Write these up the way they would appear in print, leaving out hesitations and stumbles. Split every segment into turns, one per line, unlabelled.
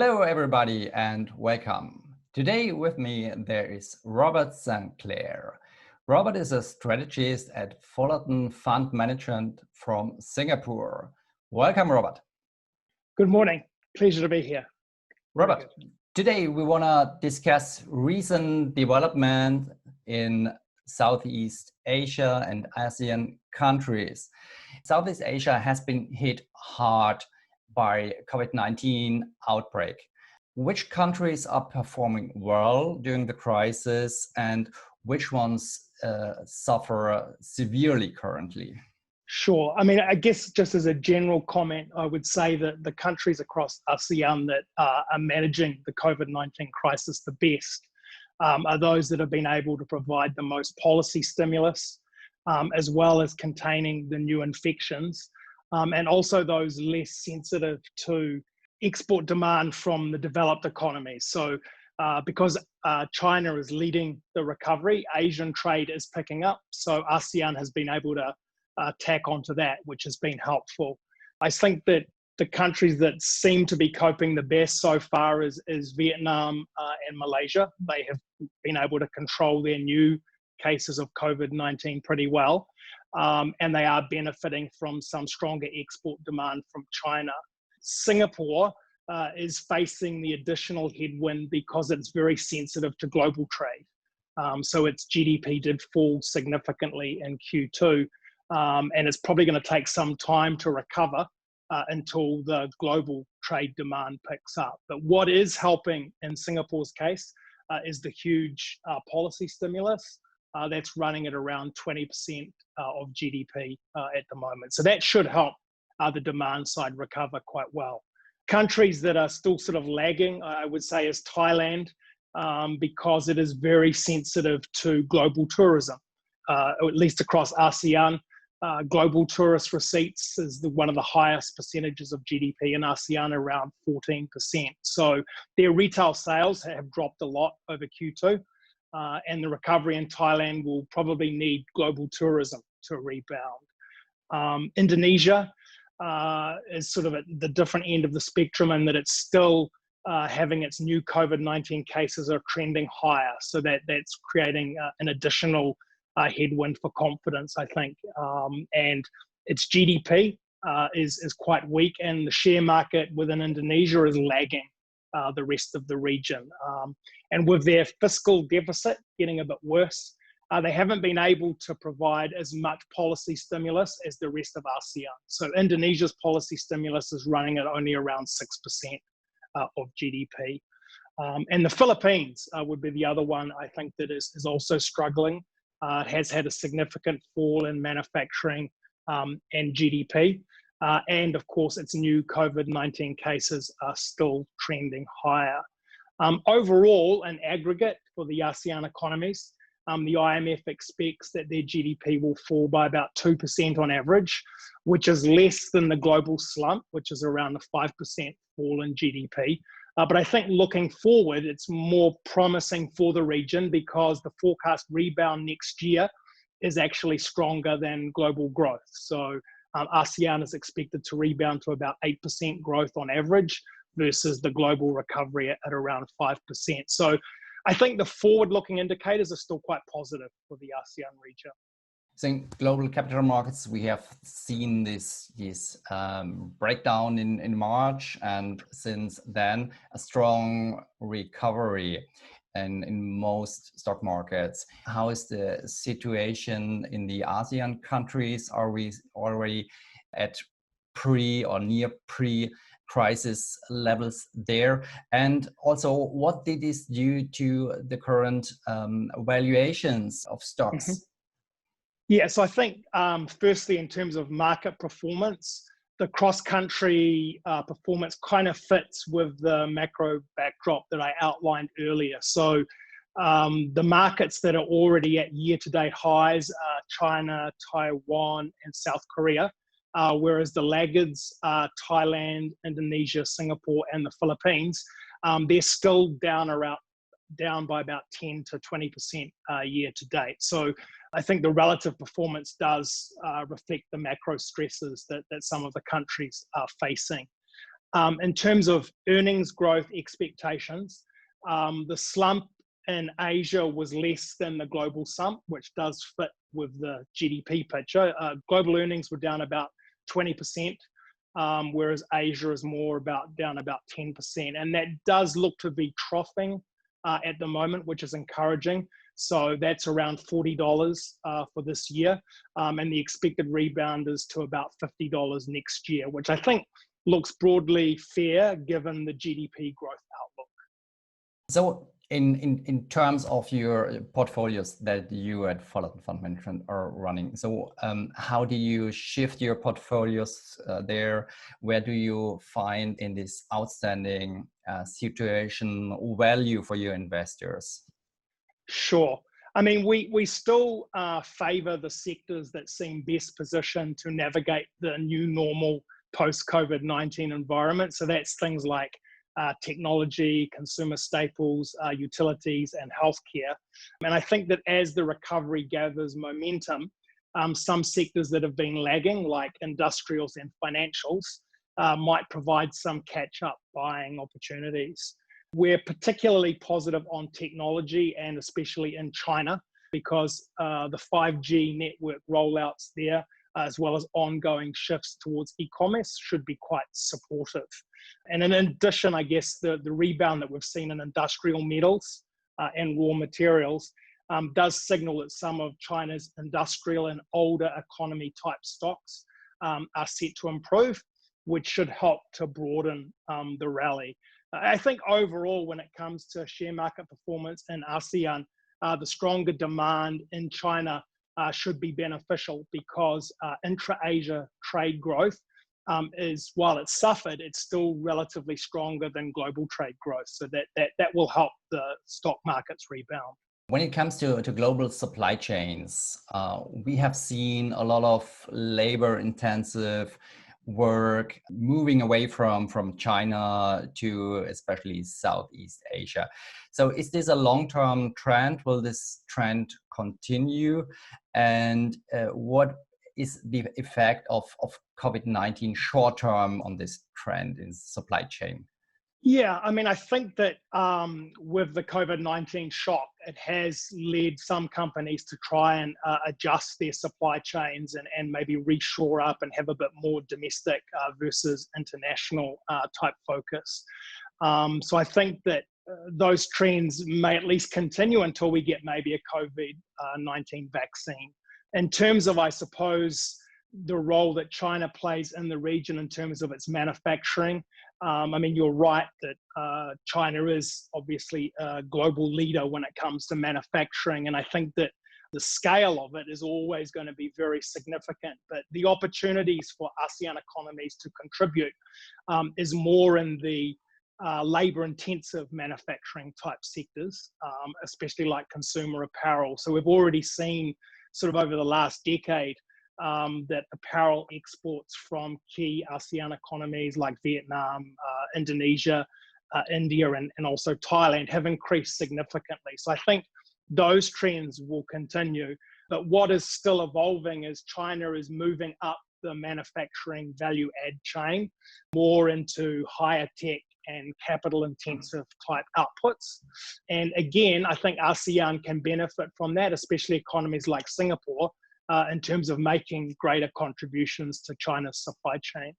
Hello, everybody, and welcome. Today with me there is Robert St. Clair. Robert is a strategist at Fullerton Fund Management from Singapore. Welcome, Robert.
Good morning. Pleasure to be here.
Robert, today we want to discuss recent development in Southeast Asia and ASEAN countries. Southeast Asia has been hit hard by COVID-19 outbreak. Which countries are performing well during the crisis and which ones suffer severely currently?
Sure. I guess just as a general comment, I would say that the countries across ASEAN that are managing the COVID-19 crisis the best are those that have been able to provide the most policy stimulus, as well as containing the new infections, and also those less sensitive to export demand from the developed economies. So because China is leading the recovery, Asian trade is picking up. So ASEAN has been able to tack onto that, which has been helpful. I think that the countries that seem to be coping the best so far is Vietnam and Malaysia. They have been able to control their new cases of COVID-19 pretty well. And they are benefiting from some stronger export demand from China. Singapore is facing the additional headwind because it's very sensitive to global trade. So its GDP did fall significantly in Q2, and it's probably going to take some time to recover until the global trade demand picks up. But what is helping in Singapore's case is the huge policy stimulus that's running at around 20% of GDP at the moment. So that should help the demand side recover quite well. Countries that are still sort of lagging, I would say, is Thailand, because it is very sensitive to global tourism, or at least across ASEAN. Global tourist receipts is one of the highest percentages of GDP in ASEAN, around 14%. So their retail sales have dropped a lot over Q2, and the recovery in Thailand will probably need global tourism to rebound. Indonesia is sort of at the different end of the spectrum in that it's still having its new COVID-19 cases are trending higher. So that's creating an additional headwind for confidence, I think. And its GDP is quite weak, and the share market within Indonesia is lagging the rest of the region. And with their fiscal deficit getting a bit worse, they haven't been able to provide as much policy stimulus as the rest of ASEAN. So Indonesia's policy stimulus is running at only around 6% of GDP. And the Philippines would be the other one I think that is also struggling. It has had a significant fall in manufacturing and GDP. And of course, its new COVID-19 cases are still trending higher. Overall, in aggregate for the ASEAN economies, the IMF expects that their GDP will fall by about 2% on average, which is less than the global slump, which is around a 5% fall in GDP. But I think looking forward, it's more promising for the region because the forecast rebound next year is actually stronger than global growth. So ASEAN is expected to rebound to about 8% growth on average versus the global recovery at around 5%. So I think the forward-looking indicators are still quite positive for the ASEAN region.
So in global capital markets, we have seen this breakdown in March, and since then a strong recovery in most stock markets. How is the situation in the ASEAN countries? Are we already at pre or near pre-crisis levels there? And also, what did this do to the current valuations of stocks?
Mm-hmm. Yeah, so I think firstly, in terms of market performance, the cross-country performance kind of fits with the macro backdrop that I outlined earlier. So the markets that are already at year-to-date highs are China, Taiwan, and South Korea, whereas the laggards are Thailand, Indonesia, Singapore, and the Philippines. They're still down by about 10 to 20% year to date. So I think the relative performance does reflect the macro stresses that some of the countries are facing. In terms of earnings growth expectations, the slump in Asia was less than the global slump, which does fit with the GDP picture. Global earnings were down about 20%, whereas Asia is down about 10%. And that does look to be troughing at the moment, which is encouraging. So that's around $40 for this year. And the expected rebound is to about $50 next year, which I think looks broadly fair given the GDP growth outlook.
So in terms of your portfolios that you at Fullerton Fund Management are running, so how do you shift your portfolios there? Where do you find in this outstanding situation value for your investors?
Sure. I mean, we still favor the sectors that seem best positioned to navigate the new normal post-COVID-19 environment. So that's things like technology, consumer staples, utilities, and healthcare. And I think that as the recovery gathers momentum, some sectors that have been lagging, like industrials and financials, might provide some catch-up buying opportunities. We're particularly positive on technology, and especially in China, because the 5G network rollouts there, as well as ongoing shifts towards e-commerce, should be quite supportive. And in addition, I guess the rebound that we've seen in industrial metals and raw materials does signal that some of China's industrial and older economy type stocks are set to improve, which should help to broaden the rally. I think overall, when it comes to share market performance in ASEAN, the stronger demand in China should be beneficial because intra-Asia trade growth is, while it's suffered, it's still relatively stronger than global trade growth. So that will help the stock markets rebound.
When it comes to global supply chains, we have seen a lot of labor-intensive work moving away from China to especially Southeast Asia. So is this a long-term trend? Will this trend continue? And what is the effect of COVID-19 short-term on this trend in supply chain?
Yeah, I mean, I think that with the COVID-19 shock, it has led some companies to try and adjust their supply chains and maybe reshore up and have a bit more domestic versus international type focus. So I think that those trends may at least continue until we get maybe a COVID-19 vaccine. In terms of, I suppose, the role that China plays in the region in terms of its manufacturing. I mean, you're right that China is obviously a global leader when it comes to manufacturing. And I think that the scale of it is always going to be very significant. But the opportunities for ASEAN economies to contribute is more in the labor-intensive manufacturing type sectors, especially like consumer apparel. So we've already seen sort of over the last decade that apparel exports from key ASEAN economies like Vietnam, Indonesia, India, and also Thailand have increased significantly. So I think those trends will continue. But what is still evolving is China is moving up the manufacturing value add chain more into higher tech and capital intensive type outputs. And again, I think ASEAN can benefit from that, especially economies like Singapore, in terms of making greater contributions to China's supply chain.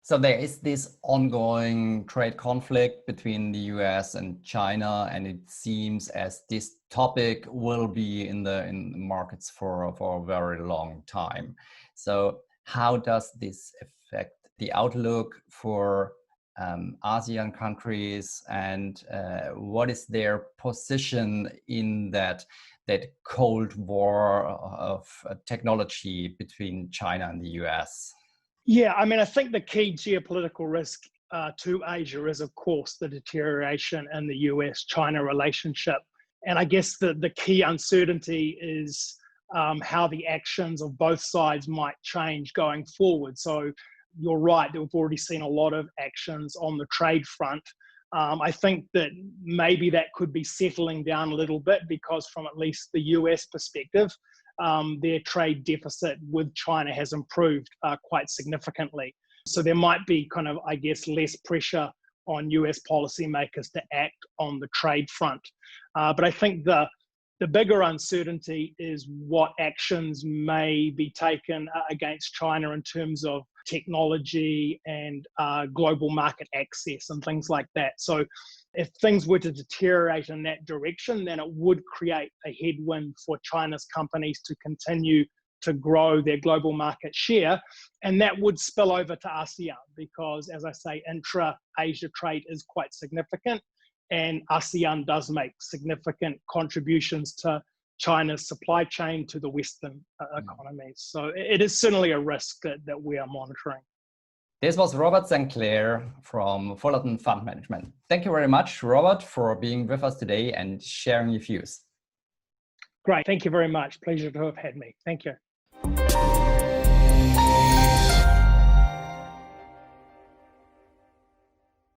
So there is this ongoing trade conflict between the US and China, and it seems as this topic will be in the markets for a very long time. So how does this affect the outlook for ASEAN countries, and what is their position in that Cold War of technology between China and the US?
Yeah, I mean, I think the key geopolitical risk to Asia is, of course, the deterioration in the US-China relationship. And I guess the key uncertainty is how the actions of both sides might change going forward. So you're right that we've already seen a lot of actions on the trade front. I think that maybe that could be settling down a little bit because from at least the US perspective, their trade deficit with China has improved quite significantly. So there might be kind of, I guess, less pressure on US policymakers to act on the trade front. But I think the bigger uncertainty is what actions may be taken against China in terms of technology and global market access and things like that. So if things were to deteriorate in that direction, then it would create a headwind for China's companies to continue to grow their global market share. And that would spill over to ASEAN because, as I say, intra-Asia trade is quite significant. And ASEAN does make significant contributions to China's supply chain to the Western economies. So it is certainly a risk that we are monitoring.
This was Robert St. Clair from Fullerton Fund Management. Thank you very much, Robert, for being with us today and sharing your views.
Great. Thank you very much. Pleasure to have had me. Thank you.